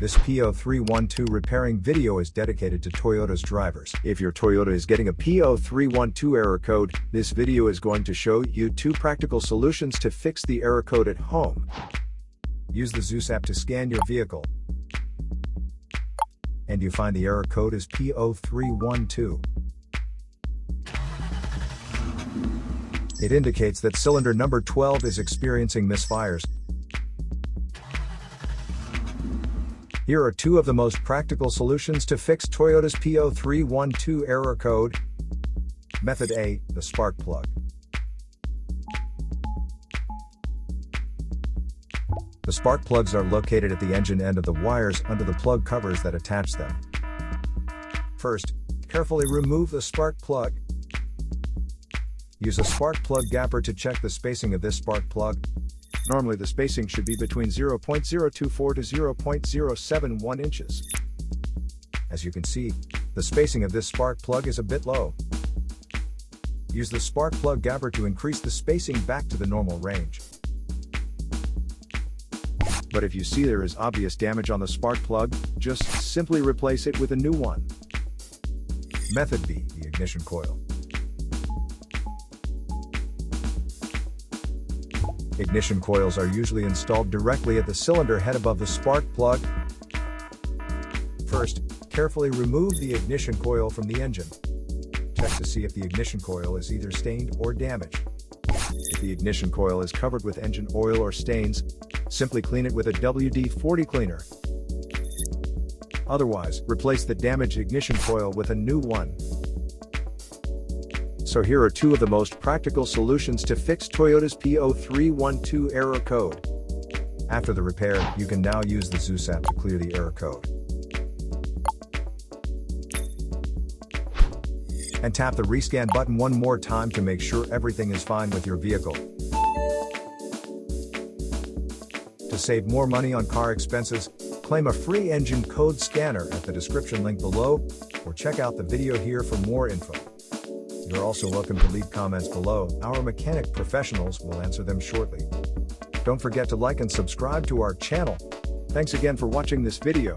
This P0312 repairing video is dedicated to Toyota's drivers. If your Toyota is getting a P0312 error code, this video is going to show you 2 practical solutions to fix the error code at home. Use the Zeus app to scan your vehicle, and you find the error code is P0312. It indicates that cylinder number 12 is experiencing misfires. Here are 2 of the most practical solutions to fix Toyota's P0312 error code. Method A, the spark plug. The spark plugs are located at the engine end of the wires under the plug covers that attach them. First, carefully remove the spark plug. Use a spark plug gapper to check the spacing of this spark plug. Normally the spacing should be between 0.024 to 0.071 inches. As you can see, the spacing of this spark plug is a bit low. Use the spark plug gapper to increase the spacing back to the normal range. But if you see there is obvious damage on the spark plug, just simply replace it with a new one. Method B, the ignition coil. Ignition coils are usually installed directly at the cylinder head above the spark plug. First, carefully remove the ignition coil from the engine. Check to see if the ignition coil is either stained or damaged. If the ignition coil is covered with engine oil or stains, simply clean it with a WD-40 cleaner. Otherwise, replace the damaged ignition coil with a new one. So here are 2 of the most practical solutions to fix Toyota's P0312 error code. After the repair, you can now use the Zeus app to clear the error code. And tap the rescan button one more time to make sure everything is fine with your vehicle. To save more money on car expenses, claim a free engine code scanner at the description link below, or check out the video here for more info. You're also welcome to leave comments below. Our mechanic professionals will answer them shortly. Don't forget to like and subscribe to our channel. Thanks again for watching this video.